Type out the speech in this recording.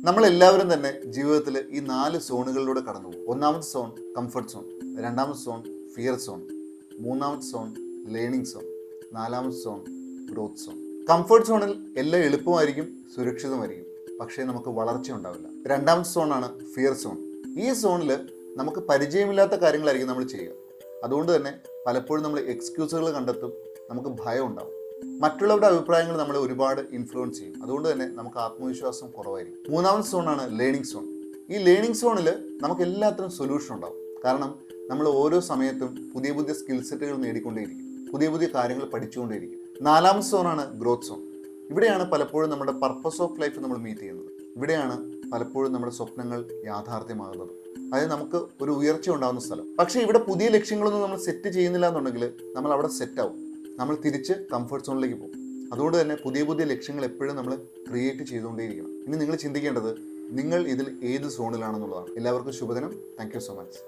നമ്മളെല്ലാവരും തന്നെ ജീവിതത്തിൽ ഈ 4 സോണുകളിലൂടെ കടന്നു പോകും. ഒന്നാമത്തെ സോൺ കംഫർട്ട് സോൺ, രണ്ടാമത്തെ സോൺ ഫിയർ സോൺ, മൂന്നാമത്തെ സോൺ ലേണിംഗ് സോൺ, നാലാമത്തെ സോൺ ഗ്രോത്ത് സോൺ. കംഫർട്ട് സോണിൽ എല്ലാം എളുപ്പമായിരിക്കും, സുരക്ഷിതമായിരിക്കും, പക്ഷേ നമുക്ക് വളർച്ച ഉണ്ടാവില്ല. രണ്ടാമത്തെ സോണാണ് ഫിയർ സോൺ. ഈ സോണിൽ നമുക്ക് പരിചയമില്ലാത്ത കാര്യങ്ങളായിരിക്കും നമ്മൾ ചെയ്യുക. അതുകൊണ്ട് തന്നെ പലപ്പോഴും നമ്മൾ എക്സ്ക്യൂസുകൾ കണ്ടെത്തും, നമുക്ക് ഭയം ഉണ്ടാവും. മറ്റുള്ളവരുടെ അഭിപ്രായങ്ങൾ നമ്മളെ ഒരുപാട് ഇൻഫ്ലുവൻസ് ചെയ്യും. അതുകൊണ്ട് തന്നെ നമുക്ക് ആത്മവിശ്വാസം കുറവായിരിക്കും. മൂന്നാമത്തെ സോണാണ് ലേണിംഗ് സോൺ. ഈ ലേണിംഗ് സോണിൽ നമുക്ക് എല്ലാത്തിനും സൊല്യൂഷൻ ഉണ്ടാവും. കാരണം നമ്മൾ ഓരോ സമയത്തും പുതിയ പുതിയ സ്കിൽ സെറ്റുകൾ നേടിക്കൊണ്ടേയിരിക്കും, പുതിയ പുതിയ കാര്യങ്ങൾ പഠിച്ചുകൊണ്ടേയിരിക്കും. നാലാമത്തെ സോണാണ് ഗ്രോത്ത് സോൺ. ഇവിടെയാണ് പലപ്പോഴും നമ്മുടെ പർപ്പസ് ഓഫ് ലൈഫ് നമ്മൾ മീറ്റ് ചെയ്യുന്നത്. ഇവിടെയാണ് പലപ്പോഴും നമ്മുടെ സ്വപ്നങ്ങൾ യാഥാർത്ഥ്യമാകുന്നത്. അതായത് നമുക്ക് ഒരു ഉയർച്ച ഉണ്ടാകുന്ന സ്ഥലം. പക്ഷേ ഇവിടെ പുതിയ ലക്ഷ്യങ്ങളൊന്നും നമ്മൾ സെറ്റ് ചെയ്യുന്നില്ല എന്നുണ്ടെങ്കിൽ നമ്മൾ അവിടെ സെറ്റാവും, നമ്മൾ തിരിച്ച് കംഫർട്ട് സോണിലേക്ക് പോകും. അതുകൊണ്ട് തന്നെ പുതിയ പുതിയ ലക്ഷ്യങ്ങൾ എപ്പോഴും നമ്മൾ ക്രിയേറ്റ് ചെയ്തുകൊണ്ടേയിരിക്കണം. ഇനി നിങ്ങൾ ചിന്തിക്കേണ്ടത് നിങ്ങൾ ഇതിൽ ഏത് സോണിലാണെന്നുള്ളതാണ്. എല്ലാവർക്കും ശുഭദിനം. Thank you so much.